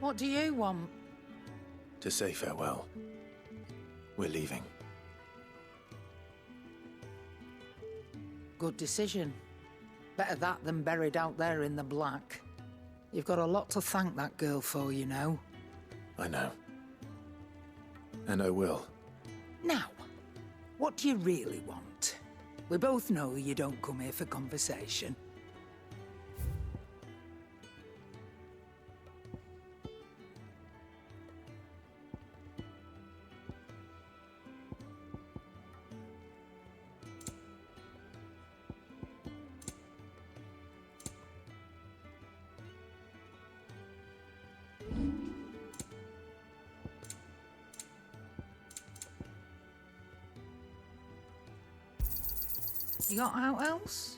What do you want? To say farewell. We're leaving. Good decision. Better that than buried out there in the black. You've got a lot to thank that girl for, you know. I know. And I will. Now, what do you really want? We both know you don't come here for conversation. You got out else?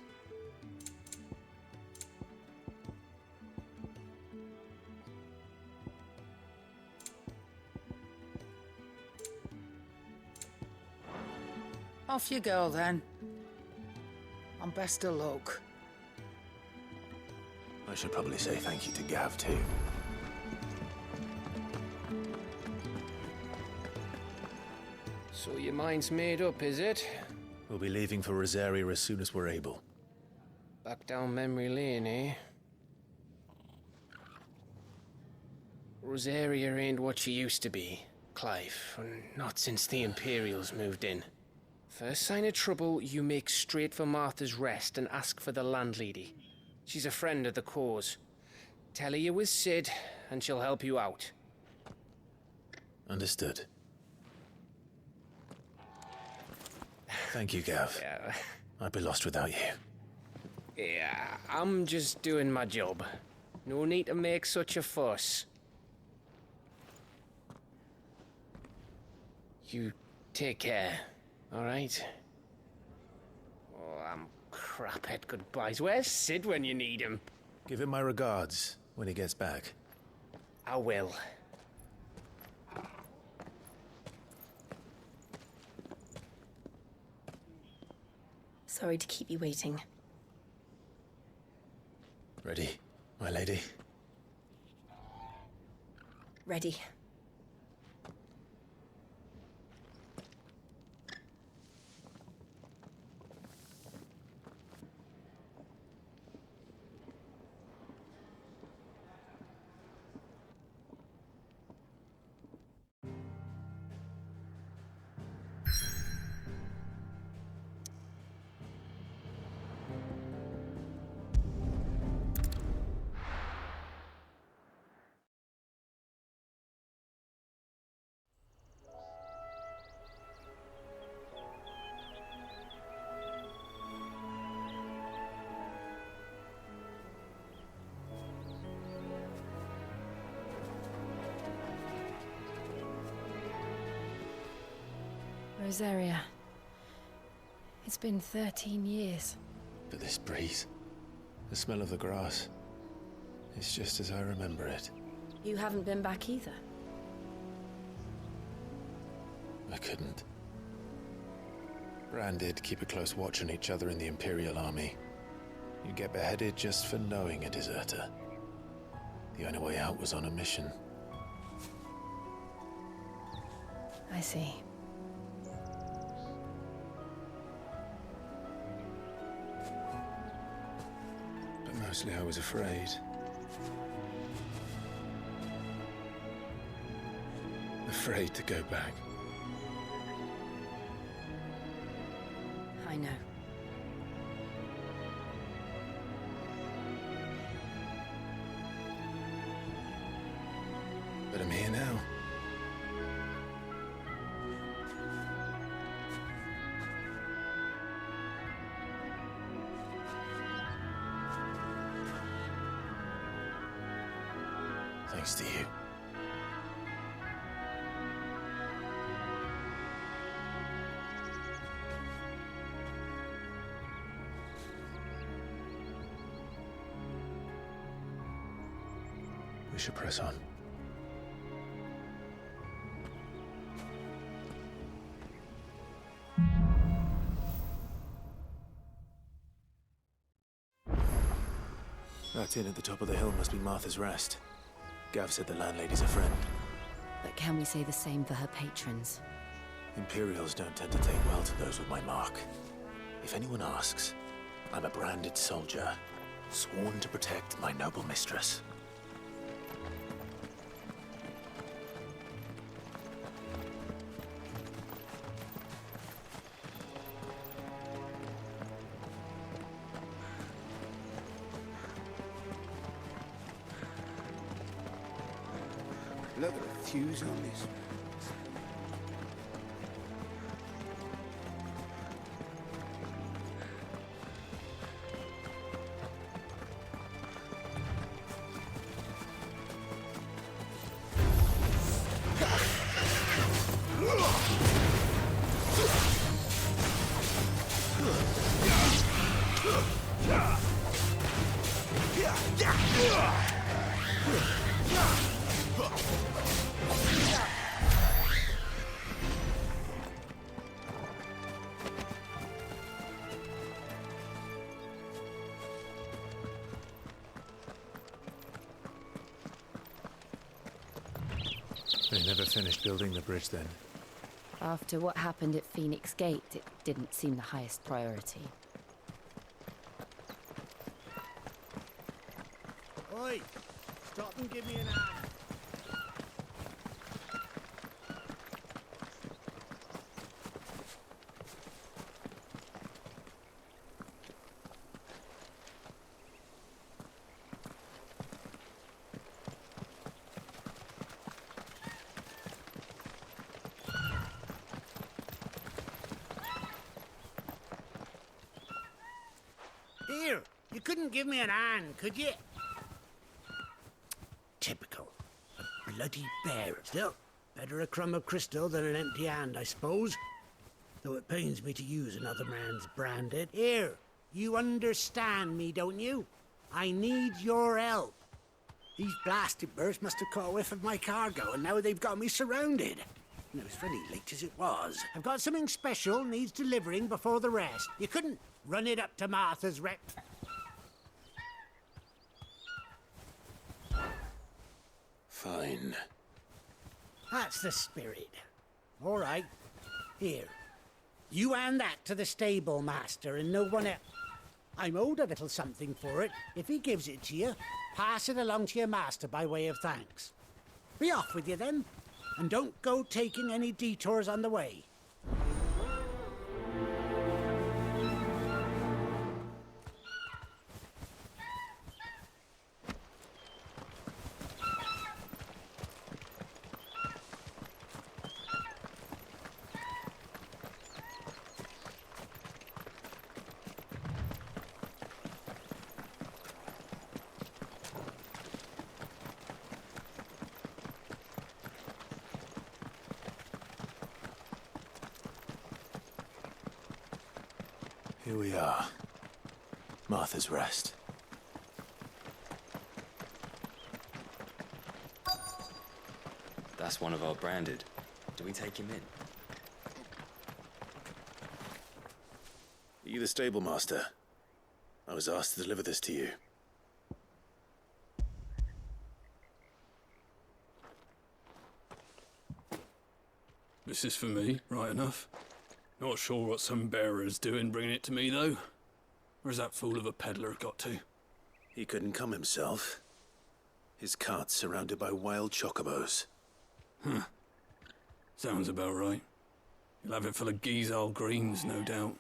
Off you go then. And best of luck. I should probably say thank you to Gav too. So your mind's made up, is it? We'll be leaving for Rosaria as soon as we're able. Back down memory lane, eh? Rosaria ain't what she used to be, Clive. Not since the Imperials moved in. First sign of trouble, you make straight for Martha's Rest and ask for the landlady. She's a friend of the cause. Tell her you was Sid, and she'll help you out. Understood. Thank you, Gav. Yeah. I'd be lost without you. Yeah, I'm just doing my job. No need to make such a fuss. You take care, all right? Oh, I'm crap at goodbyes. Where's Sid when you need him? Give him my regards when he gets back. I will. Sorry to keep you waiting. Ready, my lady? Ready. Rosaria. It's been 13 years. But this breeze, the smell of the grass, it's just as I remember it. You haven't been back either. I couldn't. Bran did keep a close watch on each other in the Imperial Army. You get beheaded just for knowing a deserter. The only way out was on a mission. I see. But mostly I was afraid. Afraid to go back. I know. But I'm here now. Thanks to you. We should press on. That inn at the top of the hill must be Martha's Rest. Gav said the landlady's a friend. But can we say the same for her patrons? Imperials don't tend to take well to those with my mark. If anyone asks, I'm a branded soldier, sworn to protect my noble mistress. Look at the fuse on this. They never finished building the bridge then. After what happened at Phoenix Gate, it didn't seem the highest priority. Oi! Stop and give me an hand. Here, you couldn't give me an hand, could you? Typical. A bloody bear. Still, better a crumb of crystal than an empty hand, I suppose. Though it pains me to use another man's branded. Here, you understand me, don't you? I need your help. These blasted birds must have caught a whiff of my cargo, and now they've got me surrounded. And it was very late as it was. I've got something special needs delivering before the rest. You couldn't run it up to Martha's rep. Fine. That's the spirit. All right. Here. You hand that to the stable master and no one else. I'm owed a little something for it. If he gives it to you, pass it along to your master by way of thanks. Be off with you then. And don't go taking any detours on the way. Here we are. Martha's Rest. That's one of our branded. Do we take him in? Are you the stable master? I was asked to deliver this to you. This is for me, right enough. Not sure what some bearer's doing bringing it to me, though. Where's that fool of a peddler got to? He couldn't come himself. His cart's surrounded by wild chocobos. Huh. Sounds about right. He'll have it full of Gizal greens, no doubt.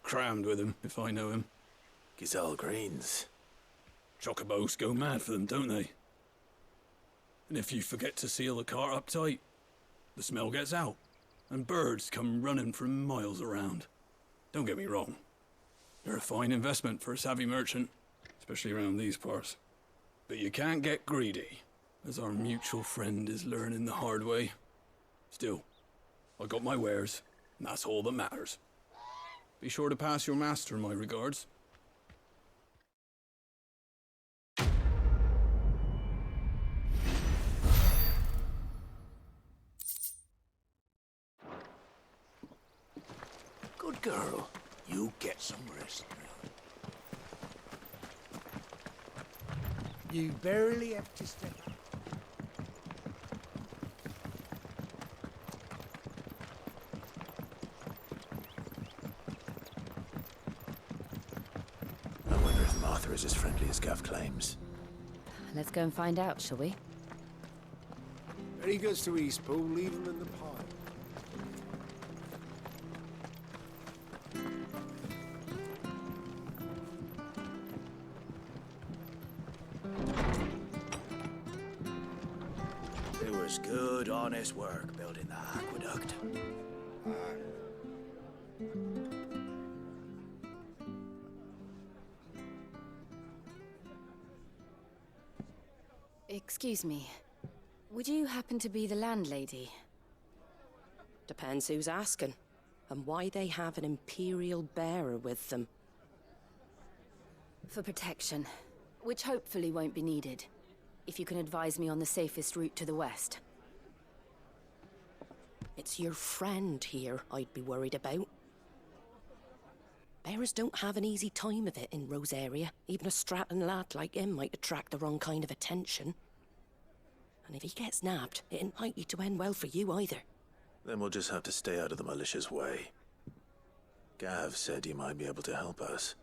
Crammed with him, if I know him. Gizal greens. Chocobos go mad for them, don't they? And if you forget to seal the cart up tight, the smell gets out, and birds come running from miles around. Don't get me wrong. They're a fine investment for a savvy merchant, especially around these parts. But you can't get greedy, as our mutual friend is learning the hard way. Still, I got my wares, and that's all that matters. Be sure to pass your master my regards. Good girl. You get some rest now. You barely have to step. claims. Let's go and find out, shall we? When he goes to Eastpool, leave him in the pot. It was good, honest work building that aqueduct. Excuse me. Would you happen to be the landlady? Depends who's asking, and why they have an Imperial bearer with them. For protection, which hopefully won't be needed. If you can advise me on the safest route to the west. It's your friend here I'd be worried about. Bearers don't have an easy time of it in Rose area. Even a Stratton lad like him might attract the wrong kind of attention. And if he gets nabbed, it ain't likely to end well for you either. Then we'll just have to stay out of the malicious way. Gav said he might be able to help us.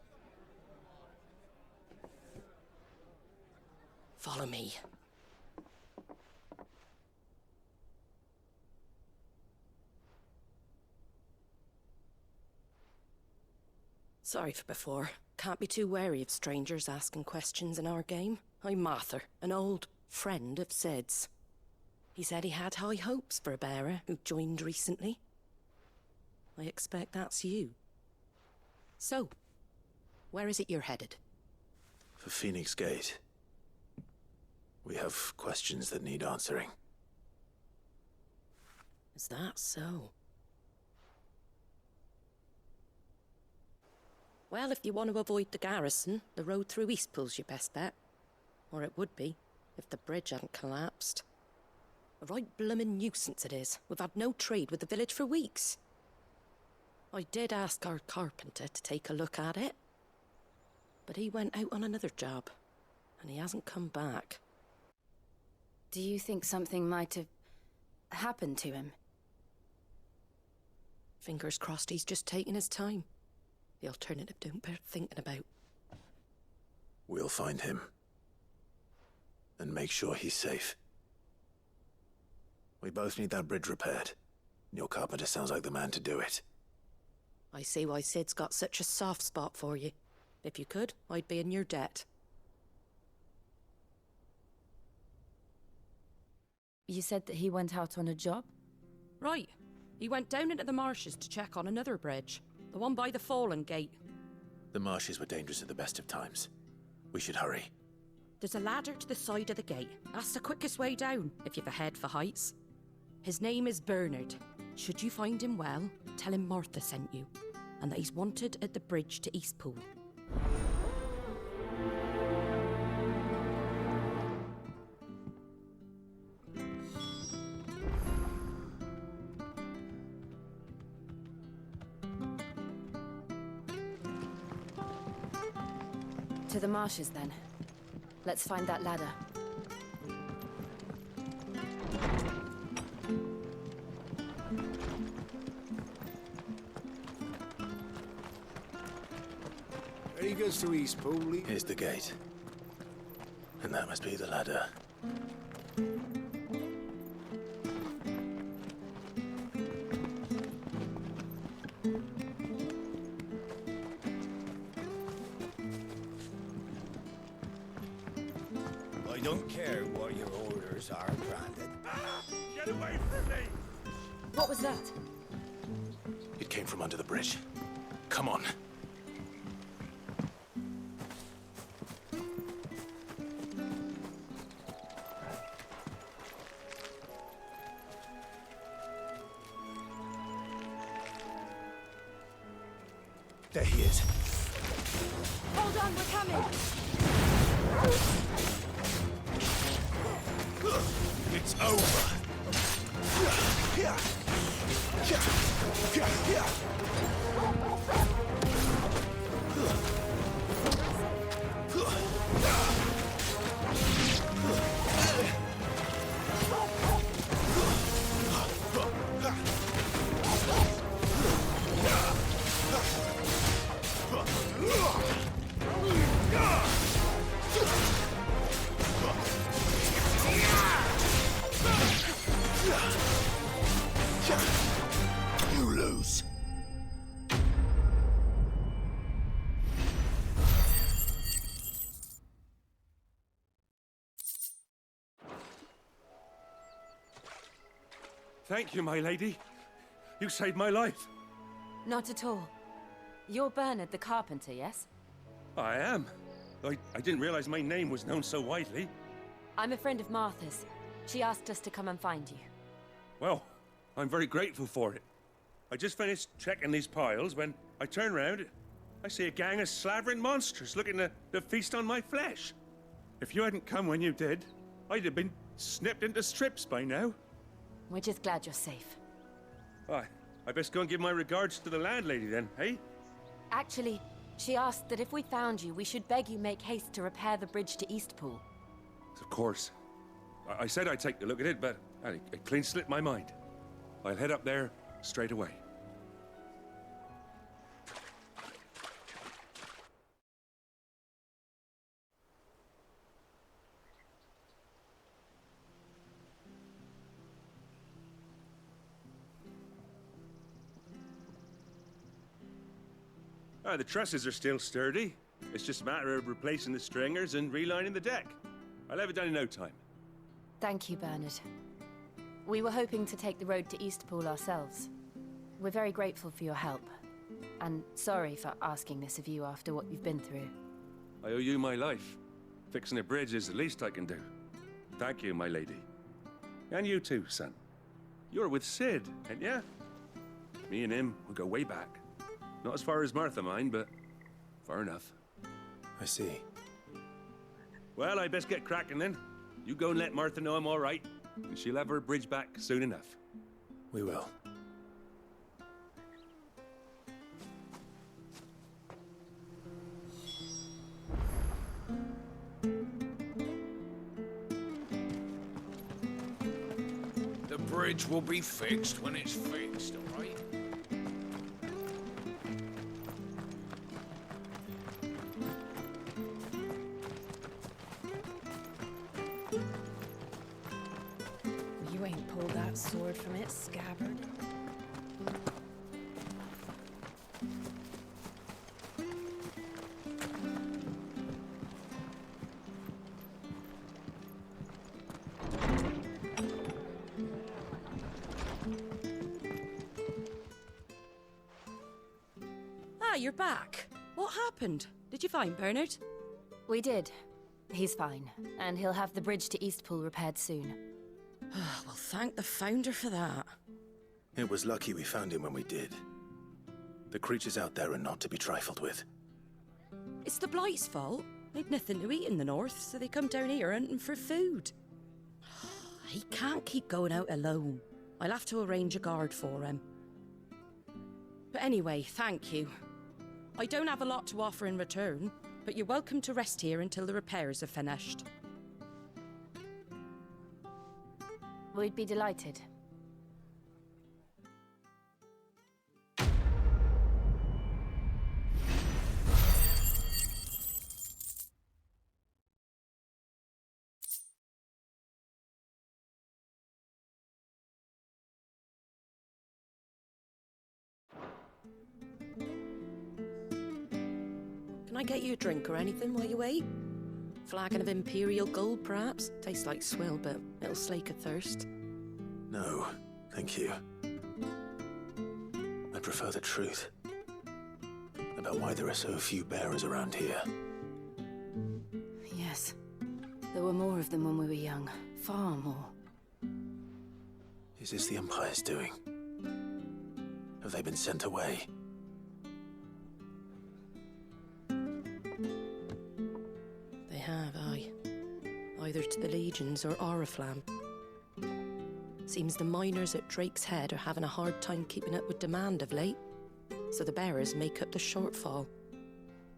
Follow me. Sorry for before. Can't be too wary of strangers asking questions in our game. I'm Martha, an old friend of Sid's. He said he had high hopes for a bearer who joined recently. I expect that's you. So, where is it you're headed? For Phoenix Gate. We have questions that need answering. Is that so? Well, if you want to avoid the garrison, the road through Eastpool's your best bet. Or it would be, if the bridge hadn't collapsed. A right bloomin' nuisance it is. We've had no trade with the village for weeks. I did ask our carpenter to take a look at it. But he went out on another job, and he hasn't come back. Do you think something might have happened to him? Fingers crossed he's just taking his time. The alternative don't bear thinking about. We'll find him. And make sure he's safe. We both need that bridge repaired. Your carpenter sounds like the man to do it. I see why Sid's got such a soft spot for you. If you could, I'd be in your debt. You said that he went out on a job? Right. He went down into the marshes to check on another bridge. The one by the Fallen Gate. The marshes were dangerous at the best of times. We should hurry. There's a ladder to the side of the gate. That's the quickest way down, if you've a head for heights. His name is Bernard. Should you find him well, tell him Martha sent you, and that he's wanted at the bridge to Eastpool. To the marshes, then. Let's find that ladder. When he goes to Eastpool, leave Here's the gate. And that must be the ladder. I don't care what your orders are, Brandon. Get away from me! What was that? It came from under the bridge. Come on. There he is. Hold on, we're coming! It's over. Thank you, my lady. You saved my life. Not at all. You're Bernard the carpenter, yes? I am. I didn't realize my name was known so widely. I'm a friend of Martha's. She asked us to come and find you. Well, I'm very grateful for it. I just finished checking these piles when I turn round. I see a gang of slavering monsters looking to feast on my flesh. If you hadn't come when you did, I'd have been snipped into strips by now. We're just glad you're safe. I best go and give my regards to the landlady then, eh? Actually, she asked that if we found you, we should beg you make haste to repair the bridge to Eastpool. Of course. I said I'd take a look at it, but it clean slipped my mind. I'll head up there straight away. The trusses are still sturdy. It's just a matter of replacing the stringers and relining the deck. I'll have it done in no time. Thank you, Bernard. We were hoping to take the road to Eastpool ourselves. We're very grateful for your help. And sorry for asking this of you after what you've been through. I owe you my life. Fixing a bridge is the least I can do. Thank you, my lady. And you too, son. You're with Sid, ain't ya? Me and him will go way back. Not as far as Martha, mind, but far enough. I see. Well, I best get cracking then. You go and let Martha know I'm all right, and she'll have her bridge back soon enough. We will. The bridge will be fixed when it's fixed, all right? You ain't pulled that sword from its scabbard. Ah, you're back. What happened? Did you find Bernard? We did. He's fine, and he'll have the bridge to Eastpool repaired soon. Well, thank the Founder for that. It was lucky we found him when we did. The creatures out there are not to be trifled with. It's the Blight's fault. They'd nothing to eat in the north, so they come down here hunting for food. He can't keep going out alone. I'll have to arrange a guard for him. But anyway, thank you. I don't have a lot to offer in return, but you're welcome to rest here until the repairs are finished. We'd be delighted. Can I get you a drink or anything while you wait? Flagon of Imperial Gold, perhaps? Tastes like swill, but it'll slake a thirst. No, thank you. I prefer the truth. About why there are so few bearers around here. Yes. There were more of them when we were young. Far more. Is this the Empire's doing? Have they been sent away? They have, aye. Either to the Legions or Oriflamme. Seems the miners at Drake's Head are having a hard time keeping up with demand of late, so the bearers make up the shortfall.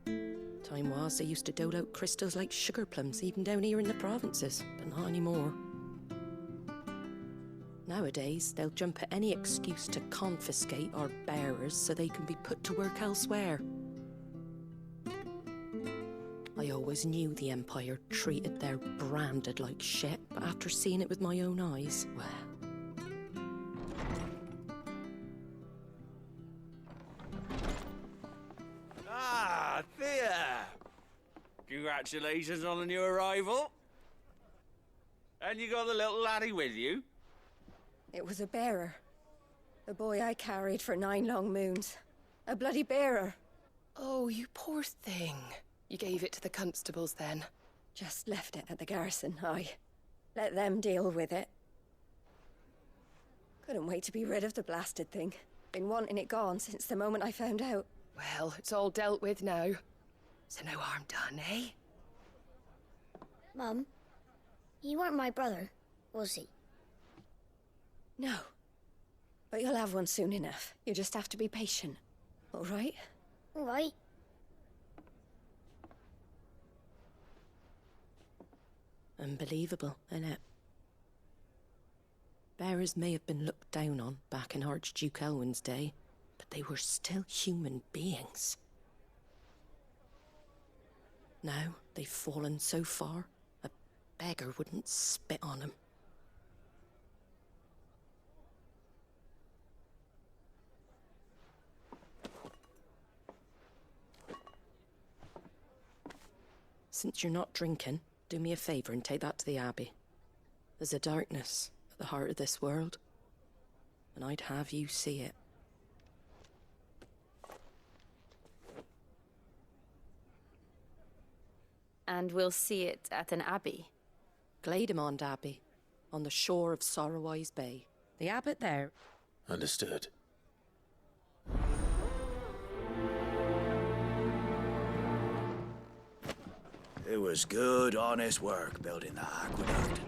Time was they used to dole out crystals like sugar plums even down here in the provinces, but not anymore. Nowadays, they'll jump at any excuse to confiscate our bearers so they can be put to work elsewhere. I always knew the Empire treated their branded like shit, but after seeing it with my own eyes, well... Ah, Thea! Congratulations on the new arrival. And you got the little laddie with you? It was a bearer. The boy I carried for 9 long moons. A bloody bearer. Oh, you poor thing. You gave it to the constables then? Just left it at the garrison, I let them deal with it. Couldn't wait to be rid of the blasted thing. Been wanting it gone since the moment I found out. Well, it's all dealt with now. So no harm done, eh? Mum, he weren't my brother, was he? No. But you'll have one soon enough. You just have to be patient. All right? All right. Unbelievable, innit? Bearers may have been looked down on back in Archduke Elwin's day, but they were still human beings. Now they've fallen so far, a beggar wouldn't spit on them. Since you're not drinking, do me a favour and take that to the Abbey. There's a darkness at the heart of this world, and I'd have you see it. And we'll see it at an abbey? Glademond Abbey, on the shore of Sorrowwise Bay. The abbot there... Understood. It was good, honest work building that aqueduct.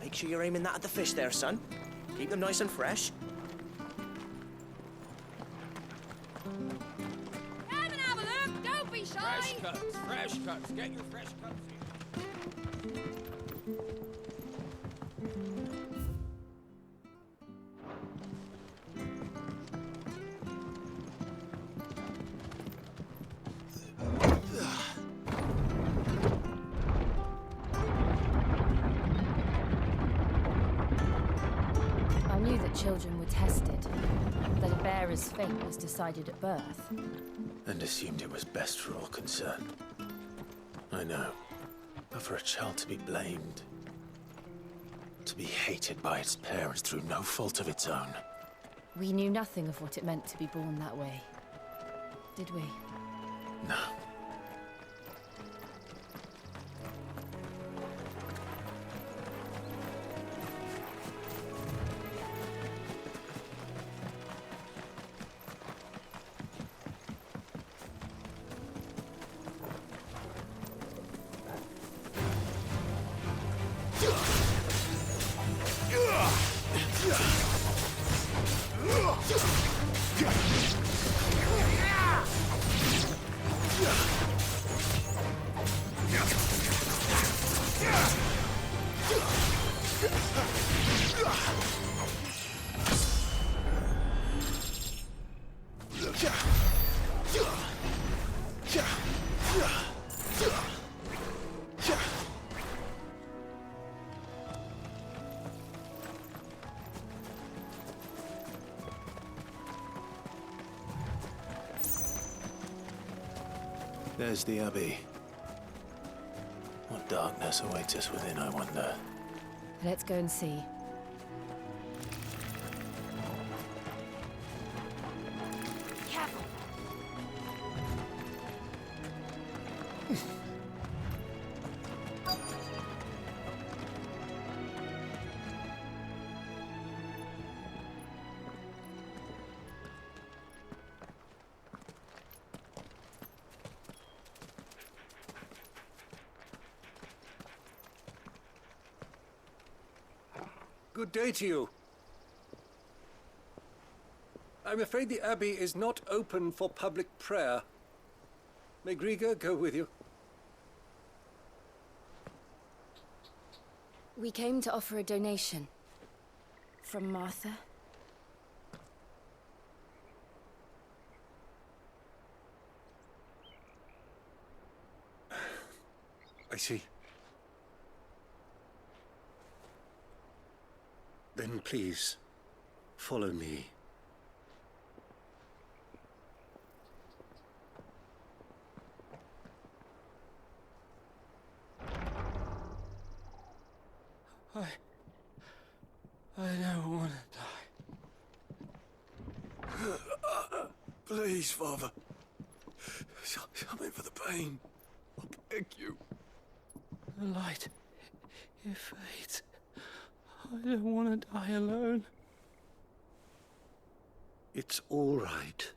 Make sure you're aiming that at the fish there, son. Keep them nice and fresh. Come and have a look, don't be shy! Fresh cuts, get your fresh cuts in. I knew that children were tested, that a bearer's fate was decided at birth. And assumed it was best for all concerned. I know. But for a child to be blamed, to be hated by its parents through no fault of its own. We knew nothing of what it meant to be born that way, did we? No. There's the Abbey. What darkness awaits us within, I wonder. Let's go and see. Careful! Good day to you. I'm afraid the Abbey is not open for public prayer. May Grieger go with you? We came to offer a donation. From Martha. I see. Then please, follow me. Please, Father. I'm in for the pain. I beg you. The light, it fades. I don't want to die alone. It's all right.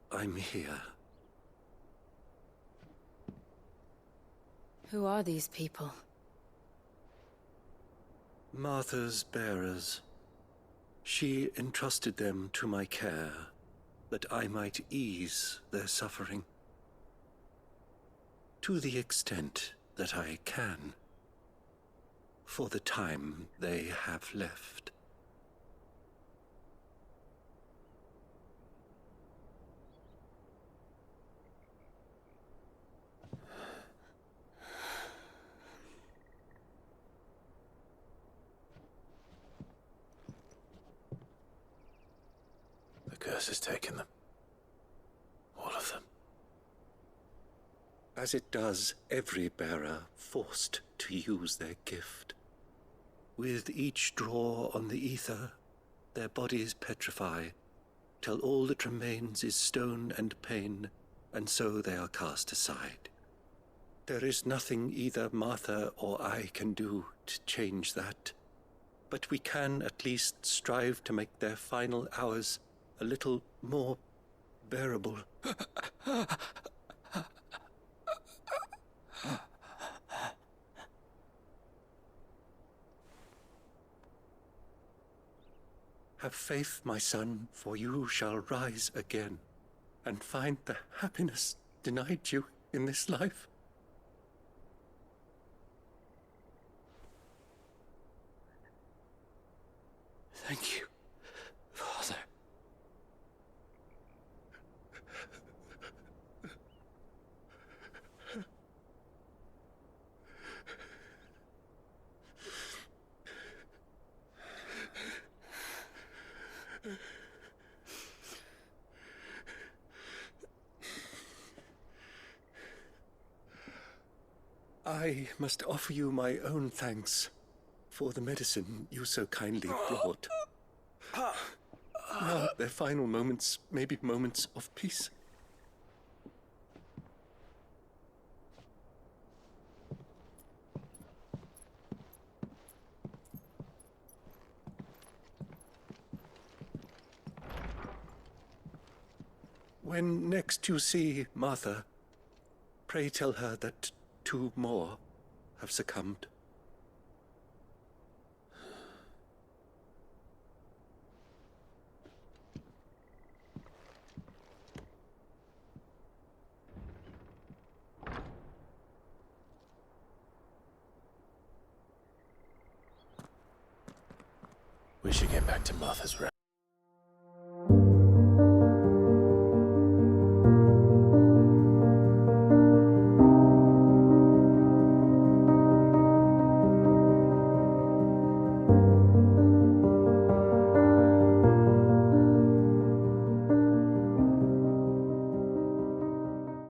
I'm here. Who are these people? Martha's bearers. She entrusted them to my care, that I might ease their suffering. To the extent that I can, for the time they have left. The curse has taken them. All of them. As it does every bearer forced to use their gift. With each draw on the ether, their bodies petrify, till all that remains is stone and pain, and so they are cast aside. There is nothing either Martha or I can do to change that, but we can at least strive to make their final hours a little more bearable. Have faith, my son, for you shall rise again and find the happiness denied you in this life. Thank you, Father. I must offer you my own thanks for the medicine you so kindly brought. Now, their final moments may be moments of peace. When next you see Martha, pray tell her that 2 more have succumbed. We should get back to Martha's rest.